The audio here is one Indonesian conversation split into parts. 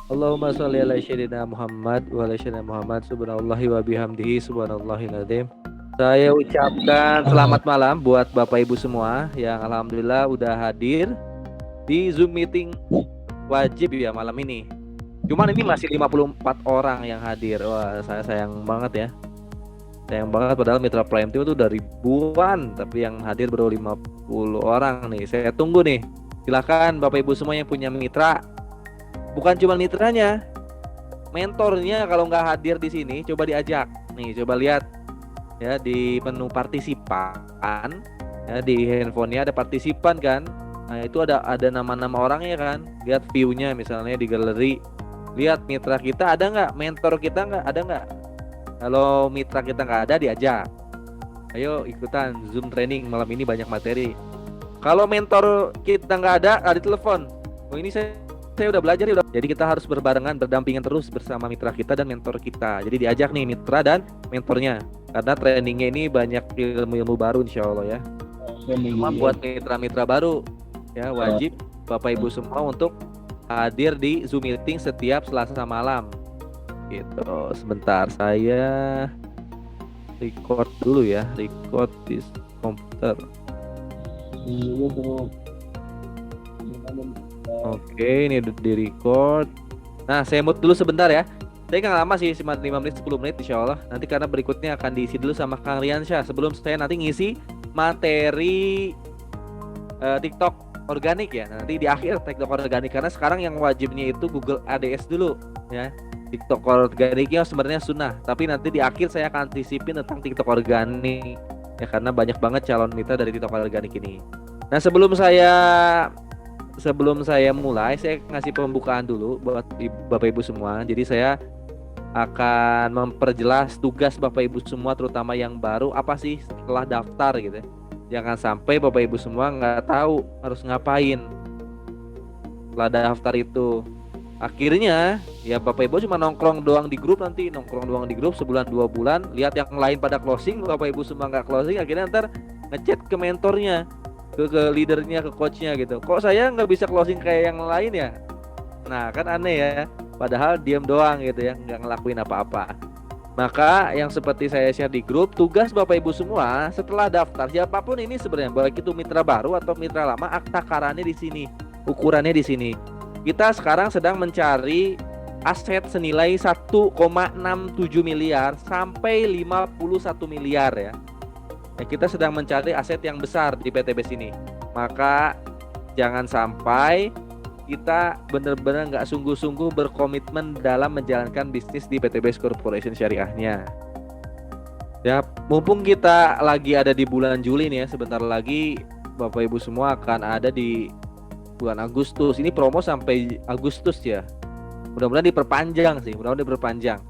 Allahumma sholli ala sayyidina Muhammad wa ala sayyidina Muhammad subhanallahi wa bihamdihi subhanallahil azim. Saya ucapkan Ah, selamat malam buat Bapak Ibu semua yang alhamdulillah udah hadir di Zoom meeting wajib ya malam ini. Cuman ini masih 54 orang yang hadir. Wah, saya sayang banget ya. Sayang banget padahal Mitra Prime Team itu udah ribuan, tapi yang hadir baru 50 orang nih. Saya tunggu nih. Silakan Bapak Ibu semua yang punya mitra, bukan cuma mitranya, mentornya kalau nggak hadir di sini coba diajak. Nih, coba lihat ya di menu partisipan, ya di handphonenya ada partisipan kan. Nah, itu ada nama-nama orangnya kan. Lihat view-nya misalnya di galeri. Lihat mitra kita ada nggak, mentor kita nggak ada nggak. Kalau mitra kita nggak ada, diajak. Ayo ikutan Zoom training malam ini, banyak materi. Kalau mentor kita nggak ada telepon. Oh ini saya udah belajar ya. Jadi kita harus berbarengan, berdampingan terus bersama mitra kita dan mentor kita. Jadi diajak nih mitra dan mentornya. Karena trainingnya ini banyak ilmu-ilmu baru insya Allah ya. Cuma buat mitra-mitra baru ya wajib Bapak Ibu semua untuk hadir di Zoom meeting setiap Selasa malam. Gitu. Sebentar saya record dulu ya, record di komputer. Oke, ini di record. Nah, saya mute dulu sebentar ya. Saya nggak lama sih, cuma 5 menit 10 menit insya Allah. Nanti karena berikutnya akan diisi dulu sama Kang Riansyah. Sebelum saya nanti ngisi materi TikTok organik ya. Nanti di akhir TikTok organik, karena sekarang yang wajibnya itu Google ADS dulu ya. TikTok organiknya sebenarnya sunnah, tapi nanti di akhir saya akan antisipin tentang TikTok organik ya, karena banyak banget calon mitra dari TikTok organik ini. Nah, sebelum saya mulai, saya ngasih pembukaan dulu buat Bapak Ibu semua. Jadi saya akan memperjelas tugas Bapak Ibu semua, terutama yang baru, apa sih setelah daftar gitu ya. Jangan sampai Bapak Ibu semua nggak tahu harus ngapain setelah daftar itu. Akhirnya ya Bapak Ibu cuma nongkrong doang di grup, nanti nongkrong doang di grup sebulan 2 bulan, lihat yang lain pada closing, Bapak Ibu semua nggak closing, akhirnya ntar ngechat ke mentornya, ke leadernya, ke coachnya gitu. Kok saya nggak bisa closing kayak yang lain ya? Nah kan aneh ya. Padahal diem doang gitu ya, nggak ngelakuin apa-apa. Maka yang seperti saya share di grup, tugas Bapak Ibu semua setelah daftar, siapapun ini sebenarnya, baik itu mitra baru atau mitra lama, akta karannya di sini, ukurannya di sini. Kita sekarang sedang mencari aset senilai 1,67 miliar sampai 51 miliar ya. Ya, kita sedang mencari aset yang besar di PTBS ini. Maka jangan sampai kita benar-benar nggak sungguh-sungguh berkomitmen dalam menjalankan bisnis di PTBS Corporation Syariahnya. Ya, mumpung kita lagi ada di bulan Juli nih ya, sebentar lagi Bapak Ibu semua akan ada di bulan Agustus. Ini promo sampai Agustus ya. Mudah-mudahan diperpanjang sih, mudah-mudahan diperpanjang.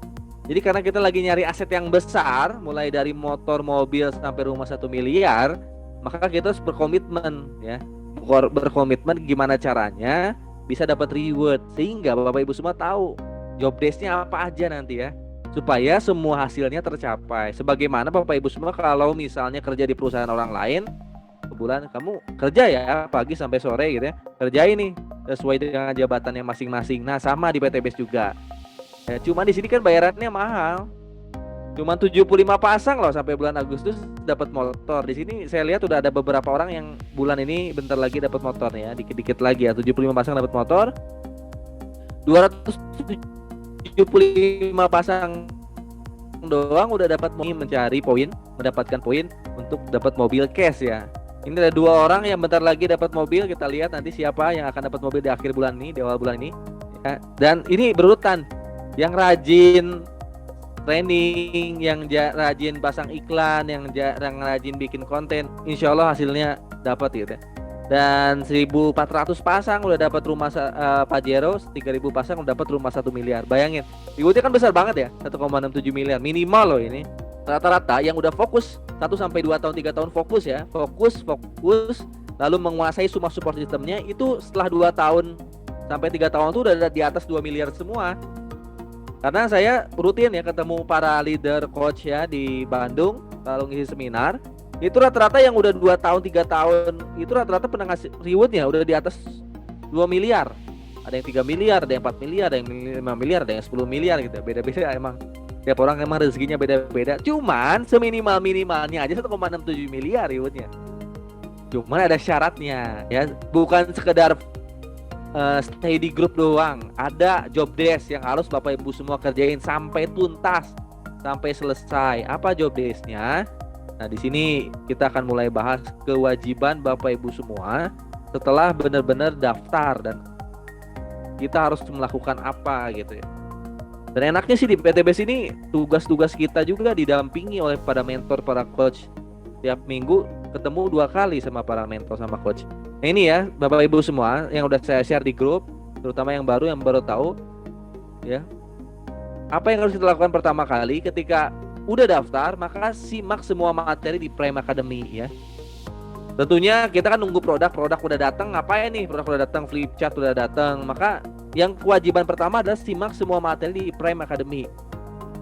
Jadi karena kita lagi nyari aset yang besar, mulai dari motor, mobil sampai rumah 1 miliar, maka kita harus berkomitmen ya. Berkomitmen gimana caranya bisa dapat reward, sehingga Bapak Ibu semua tahu job desk-nya apa aja nanti ya, supaya semua hasilnya tercapai. Sebagaimana Bapak Ibu semua kalau misalnya kerja di perusahaan orang lain, sebulan kamu kerja ya pagi sampai sore gitu ya, kerjain nih sesuai dengan jabatannya masing-masing. Nah sama di PTBS juga ya, cuma di sini kan bayarannya mahal, cuma 75 pasang loh sampai bulan Agustus dapat motor. Di sini saya lihat udah ada beberapa orang yang bulan ini bentar lagi dapat motor ya, dikit-dikit lagi ya, 75 pasang dapat motor, 275 pasang doang udah dapat mencari poin, mendapatkan poin untuk dapat mobil cash ya. Ini ada 2 orang yang bentar lagi dapat mobil. Kita lihat nanti siapa yang akan dapat mobil di akhir bulan ini, di awal bulan ini ya. Dan ini berurutan, yang rajin training, yang rajin pasang iklan, yang rajin bikin konten, insya Allah hasilnya dapat gitu ya. Dan 1.400 pasang udah dapat rumah Pajero, 3.000 pasang udah dapat rumah 1 miliar. Bayangin, rewardnya kan besar banget ya, 1,67 miliar minimal loh ini. Rata-rata yang udah fokus 1-2 tahun 3 tahun fokus ya, fokus lalu menguasai semua support sistemnya, itu setelah 2 tahun sampai 3 tahun tuh udah di atas 2 miliar semua. Karena saya rutin ya ketemu para leader coach ya di Bandung, kalau ngisi seminar, itu rata-rata yang udah 2 tahun 3 tahun itu rata-rata pernah ngasih rewardnya udah di atas 2 miliar. Ada yang 3 miliar, ada yang 4 miliar, ada yang 5 miliar, ada yang 10 miliar gitu. Beda-beda emang. Tiap orang emang rezekinya beda-beda. Cuman seminimal-minimalnya aja 1,67 miliar rewardnya. Cuman ada syaratnya ya, bukan sekedar stay di grup doang. Ada job desk yang harus Bapak Ibu semua kerjain sampai tuntas, sampai selesai. Apa job desk-nya? Nah, di sini kita akan mulai bahas kewajiban Bapak Ibu semua setelah benar-benar daftar dan kita harus melakukan apa gitu ya. Dan enaknya sih di PTBS ini tugas-tugas kita juga didampingi oleh para mentor, para coach. Tiap minggu ketemu 2 kali sama para mentor sama coach. Nah, ini ya Bapak Ibu semua yang udah saya share di grup, terutama yang baru tahu ya. Apa yang harus kita lakukan pertama kali ketika udah daftar, maka simak semua materi di Prime Academy ya. Tentunya kita kan nunggu produk udah datang, ngapain nih? Produk udah datang, Flipchart udah datang. Maka yang kewajiban pertama adalah simak semua materi di Prime Academy.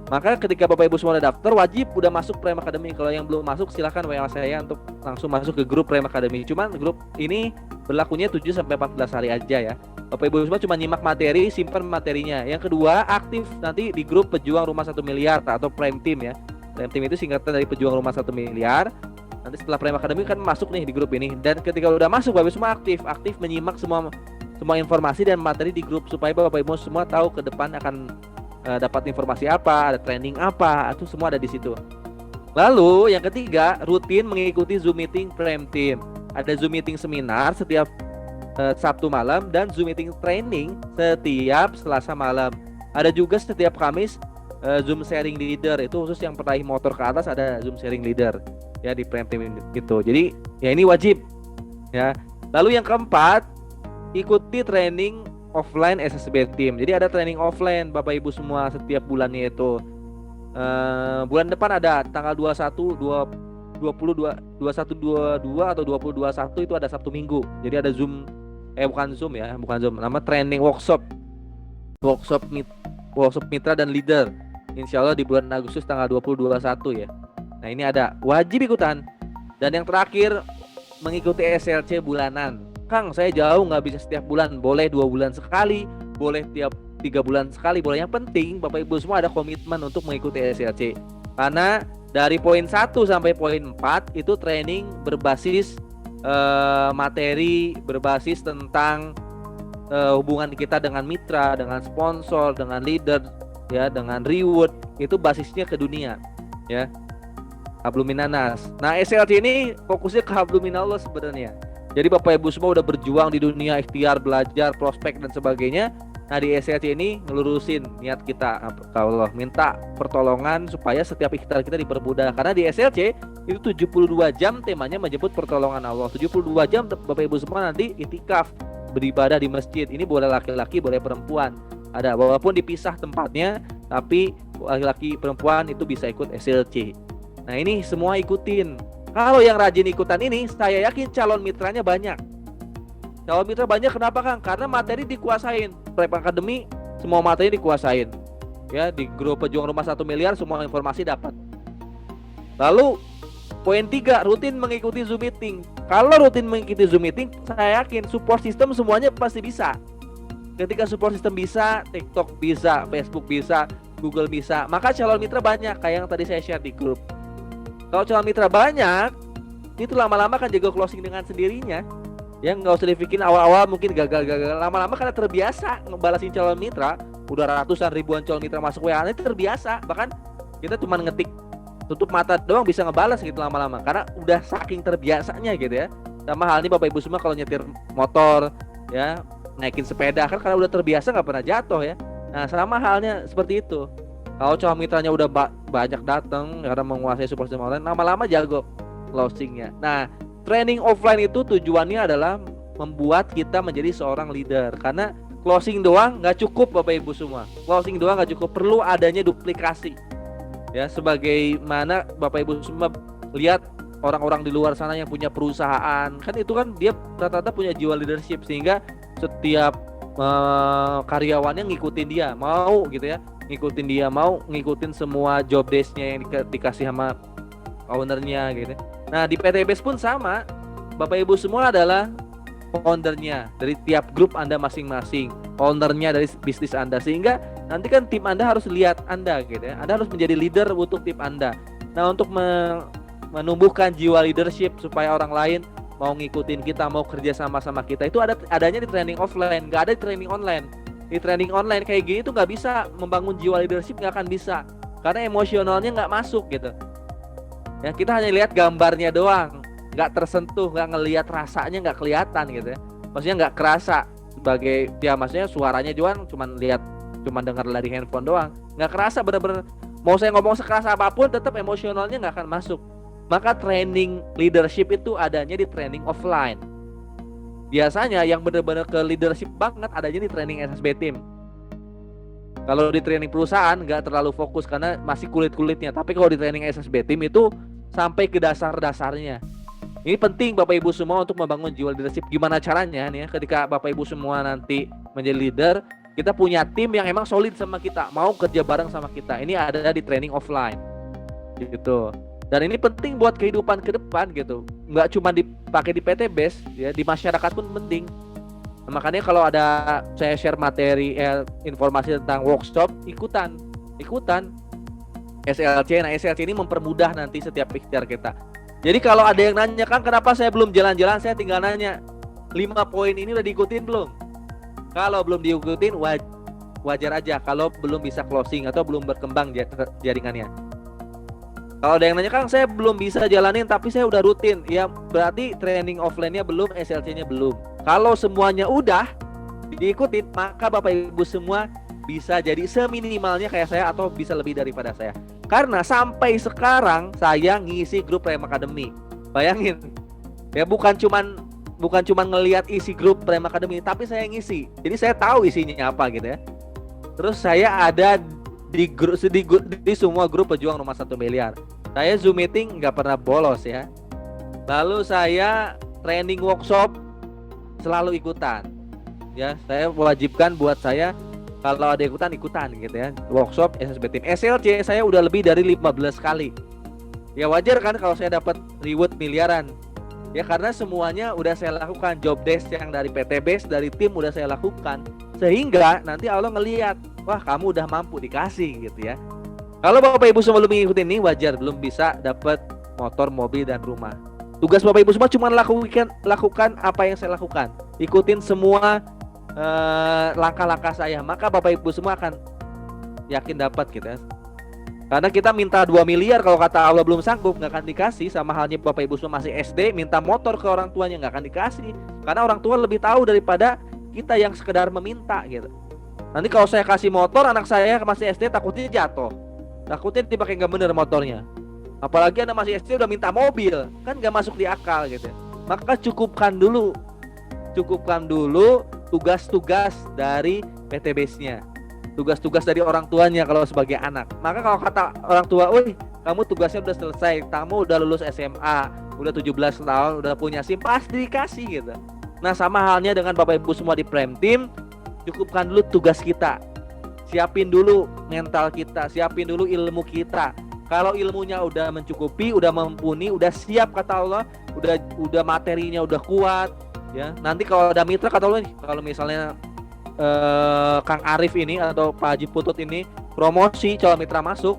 Maka ketika Bapak Ibu semua udah daftar, wajib udah masuk Prime Academy. Kalau yang belum masuk silahkan WA saya untuk langsung masuk ke grup Prime Academy. Cuman grup ini berlakunya 7 sampai 14 hari aja ya. Bapak Ibu semua cuma nyimak materi, simpan materinya. Yang kedua, aktif nanti di grup Pejuang Rumah 1 Miliar atau Prime Team ya. Prime Team itu singkatan dari Pejuang Rumah 1 Miliar. Nanti setelah Prime Academy kan masuk nih di grup ini. Dan ketika udah masuk, Bapak Ibu semua aktif menyimak semua informasi dan materi di grup supaya Bapak Ibu semua tahu ke depan akan dapat informasi apa, ada training apa, itu semua ada di situ. Lalu yang ketiga, rutin mengikuti Zoom meeting Prime Team. Ada Zoom meeting seminar setiap Sabtu malam dan Zoom meeting training setiap Selasa malam. Ada juga setiap Kamis Zoom sharing leader, itu khusus yang peraih motor ke atas ada Zoom sharing leader ya di Prime Team gitu. Jadi ya ini wajib ya. Lalu yang keempat, ikuti training offline SSB Team. Jadi ada training offline Bapak Ibu semua setiap bulannya itu. Bulan depan ada tanggal 21, 22 atau 20 21 itu ada Sabtu Minggu. Jadi ada Zoom bukan Zoom, nama training workshop mitra dan leader. Insya Allah di bulan Agustus tanggal 20 21 ya. Nah, ini ada wajib ikutan. Dan yang terakhir, mengikuti SLC bulanan. Kang, saya jauh nggak bisa setiap bulan. Boleh 2 bulan sekali, boleh tiap 3 bulan sekali, boleh. Yang penting Bapak Ibu semua ada komitmen untuk mengikuti SLC. Karena dari poin 1 sampai poin 4 itu training berbasis materi, berbasis tentang hubungan kita dengan mitra, dengan sponsor, dengan leader, ya, dengan reward. Itu basisnya ke dunia, ya. Habluminanas. Nah, SLC ini fokusnya ke habluminallah sebenarnya. Jadi Bapak Ibu semua udah berjuang di dunia ikhtiar, belajar, prospek dan sebagainya. Nah, di SLC ini ngelurusin niat kita ke Allah, minta pertolongan supaya setiap ikhtiar kita dipermudah. Karena di SLC itu 72 jam temanya menjemput pertolongan Allah. 72 jam Bapak Ibu semua nanti itikaf, beribadah di masjid. Ini boleh laki-laki, boleh perempuan. Ada, walaupun dipisah tempatnya, tapi laki-laki perempuan itu bisa ikut SLC. Nah, ini semua ikutin. Kalau yang rajin ikutan ini, saya yakin calon mitranya banyak. Calon mitra banyak kenapa, Kang? Karena materi dikuasain. Prime Academy semua materi dikuasain. Ya, di grup Pejuang Rumah 1 Miliar semua informasi dapat. Lalu poin 3, rutin mengikuti Zoom meeting. Kalau rutin mengikuti Zoom meeting, saya yakin support system semuanya pasti bisa. Ketika support system bisa, TikTok bisa, Facebook bisa, Google bisa, maka calon mitra banyak kayak yang tadi saya share di grup. Kalau calon mitra banyak, itu lama-lama kan jago closing dengan sendirinya. Ya, nggak usah dibikin awal-awal mungkin gagal-gagal. Lama-lama karena terbiasa ngebalasin calon mitra, udah ratusan ribuan calon mitra masuk WA, itu terbiasa. Bahkan kita cuma ngetik tutup mata doang bisa ngebalas gitu lama-lama, karena udah saking terbiasanya gitu ya. Sama hal ini Bapak Ibu semua kalau nyetir motor, ya, naikin sepeda kan karena udah terbiasa nggak pernah jatuh ya. Nah, sama halnya seperti itu. Kalau calon mitranya udah banyak datang karena menguasai support system online, lama-lama jago closingnya. Nah, training offline itu tujuannya adalah membuat kita menjadi seorang leader. Karena closing doang nggak cukup Bapak Ibu semua. Closing doang nggak cukup, perlu adanya duplikasi. Ya, sebagaimana Bapak Ibu semua lihat orang-orang di luar sana yang punya perusahaan, kan itu kan dia rata-rata punya jiwa leadership sehingga setiap karyawannya ngikutin dia, mau gitu ya, ngikutin semua job desk-nya yang dikasih sama ownernya gitu. Nah, di PTBS pun sama. Bapak Ibu semua adalah foundernya dari tiap grup Anda masing-masing, ownernya dari bisnis Anda, sehingga nanti kan tim Anda harus lihat Anda gitu ya. Anda harus menjadi leader untuk tim Anda. Nah, untuk menumbuhkan jiwa leadership supaya orang lain mau ngikutin kita, mau kerja sama-sama kita, itu adanya di training offline, nggak ada di training online. Di training online kayak gini tuh nggak bisa membangun jiwa leadership, nggak akan bisa, karena emosionalnya nggak masuk gitu ya. Kita hanya lihat gambarnya doang, nggak tersentuh, nggak ngelihat rasanya, nggak kelihatan gitu ya. Maksudnya nggak kerasa sebagai ya, maksudnya suaranya doang, cuman dengar dari handphone doang, nggak kerasa bener-bener. Mau saya ngomong sekeras apapun, tetap emosionalnya nggak akan masuk. Maka training leadership itu adanya di training offline. Biasanya yang benar-benar ke leadership banget adanya di training SSB team. Kalau di training perusahaan nggak terlalu fokus karena masih kulit-kulitnya. Tapi kalau di training SSB team itu sampai ke dasar-dasarnya. Ini penting Bapak Ibu semua untuk membangun jiwa leadership. Gimana caranya nih ya, ketika Bapak Ibu semua nanti menjadi leader, kita punya tim yang emang solid sama kita, mau kerja bareng sama kita. Ini ada di training offline gitu. Dan ini penting buat kehidupan ke depan gitu. Nggak cuma dipakai di PT Base ya, di masyarakat pun penting. Nah, makanya kalau ada saya share materi informasi tentang workshop, ikutan SLC. Nah, SLC ini mempermudah nanti setiap ikhtiar kita. Jadi kalau ada yang nanya, kan kenapa saya belum jalan-jalan, saya tinggal nanya 5 poin ini udah diikutin belum? Kalau belum diikutin wajar aja kalau belum bisa closing atau belum berkembang jaringannya. Kalau ada yang nanya, kan saya belum bisa jalanin tapi saya udah rutin, ya berarti training offline-nya belum, SLC-nya belum. Kalau semuanya udah diikutin, maka Bapak Ibu semua bisa jadi seminimalnya kayak saya atau bisa lebih daripada saya. Karena sampai sekarang saya ngisi grup Prime Academy. Bayangin, ya bukan cuman ngelihat isi grup Prime Academy, tapi saya ngisi. Jadi saya tahu isinya apa gitu ya. Terus saya ada di semua grup pejuang nomor 1 miliar. Saya Zoom meeting nggak pernah bolos ya. Lalu saya training workshop selalu ikutan. Ya, saya wajibkan buat saya kalau ada ikutan gitu ya. Workshop SSB Team. SLC saya udah lebih dari 15 kali. Ya wajar kan kalau saya dapat reward miliaran. Ya karena semuanya udah saya lakukan, job desk yang dari PT Base, dari tim udah saya lakukan. Sehingga nanti Allah ngelihat, wah kamu udah mampu, dikasih gitu ya. Kalau Bapak Ibu semua belum mengikuti ini, wajar belum bisa dapat motor, mobil, dan rumah. Tugas Bapak Ibu semua cuma lakukan apa yang saya lakukan. Ikutin semua langkah-langkah saya, maka Bapak Ibu semua akan yakin dapat gitu ya. Karena kita minta 2 miliar, kalau kata Allah belum sanggup, nggak akan dikasih. Sama halnya Bapak Ibu semua masih SD, minta motor ke orang tuanya, nggak akan dikasih. Karena orang tua lebih tahu daripada kita yang sekedar meminta gitu. Nanti kalau saya kasih motor, anak saya masih SD takutnya jatuh, takutnya dipakai nggak bener motornya. Apalagi anak masih SD udah minta mobil, kan nggak masuk di akal gitu. Maka cukupkan dulu tugas-tugas dari PT Base-nya, tugas-tugas dari orang tuanya kalau sebagai anak. Maka kalau kata orang tua, "Woi, kamu tugasnya udah selesai, kamu udah lulus SMA, udah 17 tahun, udah punya SIM," pasti dikasih gitu. Nah, sama halnya dengan Bapak Ibu semua di Prime Team, cukupkan dulu tugas kita. Siapin dulu mental kita, siapin dulu ilmu kita. Kalau ilmunya udah mencukupi, udah mumpuni, udah siap kata Allah, udah materinya udah kuat, ya. Nanti kalau ada mitra kata Allah, kalau misalnya Kang Arif ini atau Pak Haji Putut ini promosi calon mitra masuk,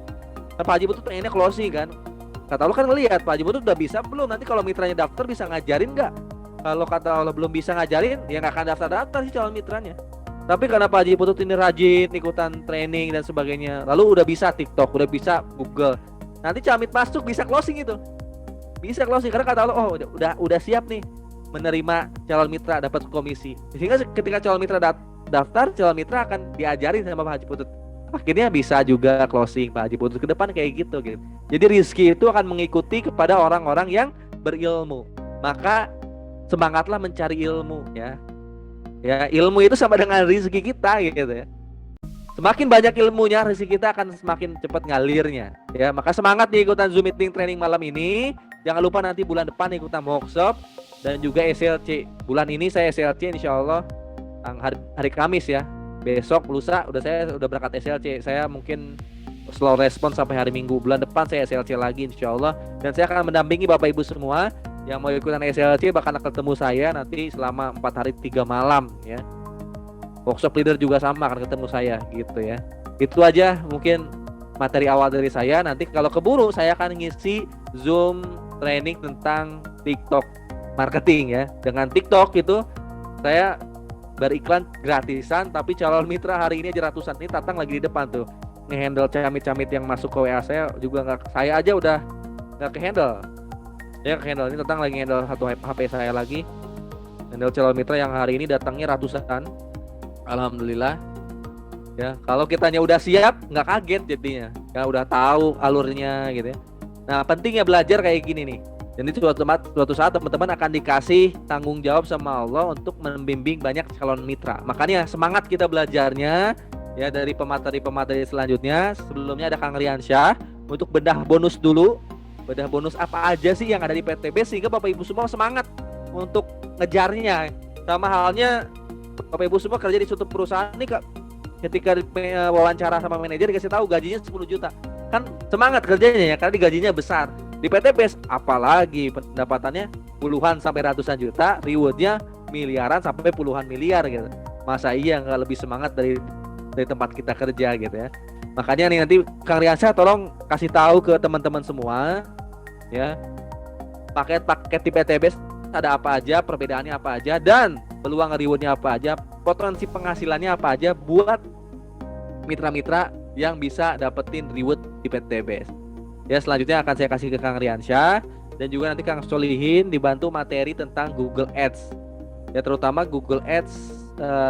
kan Pak Haji Putut pengennya closing kan. Kata Allah kan ngelihat Pak Haji Putut udah bisa belum, nanti kalau mitranya daftar bisa ngajarin nggak? Kalau kata Allah belum bisa ngajarin, ya nggak akan daftar sih calon mitranya. Tapi karena Pak Haji Putut ini rajin ikutan training dan sebagainya, lalu udah bisa TikTok, udah bisa Google, nanti calon mitra masuk bisa closing itu, bisa closing karena kata Allah, oh udah siap nih menerima calon mitra dapat komisi. Sehingga ketika calon mitra daftar, calon mitra akan diajarin sama Pak Haji Putut. Akhirnya bisa juga closing Pak Haji Putut ke depan kayak gitu. Jadi rezeki itu akan mengikuti kepada orang-orang yang berilmu. Maka semangatlah mencari ilmu ya. Ya, ilmu itu sama dengan rezeki kita gitu ya. Semakin banyak ilmunya, rezeki kita akan semakin cepat ngalirnya. Ya, maka semangat nih ikutan Zoom meeting training malam ini. Jangan lupa nanti bulan depan ikutan workshop dan juga SLC. Bulan ini saya SLC insyaallah hari Kamis ya. Besok lusa saya udah berangkat SLC. Saya mungkin slow respon sampai hari Minggu. Bulan depan saya SLC lagi insyaallah, dan saya akan mendampingi Bapak Ibu semua Yang mau ikutan SLC bakal ketemu saya nanti selama 4 hari 3 malam ya. Workshop leader juga sama akan ketemu saya gitu ya. Itu aja mungkin materi awal dari saya. Nanti kalau keburu saya akan ngisi Zoom training tentang TikTok marketing ya. Dengan TikTok itu saya beriklan gratisan, tapi calon mitra hari ini aja ratusan. Ini Tatang lagi di depan tuh ngehandle camit-camit yang masuk ke WA saya juga nggak, saya aja udah nggak kehandle ya, kehandle ini Tatang lagi handle satu HP saya lagi, handle calon mitra yang hari ini datangnya ratusan. Alhamdulillah ya, kalau kitanya udah siap nggak kaget jadinya ya, udah tahu alurnya gitu ya. Nah pentingnya belajar kayak gini nih. Dan itu suatu saat teman-teman akan dikasih tanggung jawab sama Allah untuk membimbing banyak calon mitra. Makanya semangat kita belajarnya ya dari pemateri-pemateri selanjutnya. Sebelumnya ada Kang Riansyah untuk bedah bonus dulu. Bedah bonus apa aja sih yang ada di PTB sehingga Bapak Ibu semua semangat untuk ngejarnya. Sama halnya Bapak Ibu semua kerja di suatu perusahaan nih, ketika wawancara sama manajer dikasih tahu gajinya 10 juta. Kan semangat kerjanya ya karena gajinya besar. Di PTB apalagi pendapatannya puluhan sampai ratusan juta, rewardnya miliaran sampai puluhan miliar gitu. Masa iya nggak lebih semangat dari tempat kita kerja gitu ya. Makanya nih nanti Kang Riansyah tolong kasih tahu ke teman-teman semua ya, paket-paket di PTB ada apa aja, perbedaannya apa aja, dan peluang rewardnya apa aja, potensi penghasilannya apa aja buat mitra-mitra yang bisa dapetin reward di PTB. Ya selanjutnya akan saya kasih ke Kang Riansyah, dan juga nanti Kang Solihin dibantu materi tentang Google Ads. Ya terutama Google Ads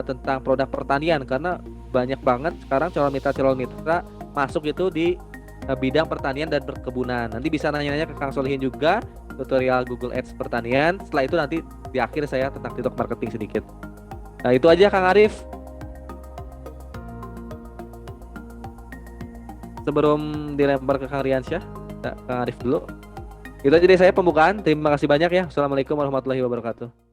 tentang produk pertanian, karena banyak banget sekarang calon mitra masuk itu di bidang pertanian dan perkebunan. Nanti bisa nanya-nanya ke Kang Solihin juga tutorial Google Ads pertanian. Setelah itu nanti di akhir saya tentang TikTok marketing sedikit. Nah itu aja Kang Arif. Sebelum dilempar ke Kang Riansyah, Kang Arif dulu. Itu aja dari saya pembukaan. Terima kasih banyak ya. Assalamualaikum warahmatullahi wabarakatuh.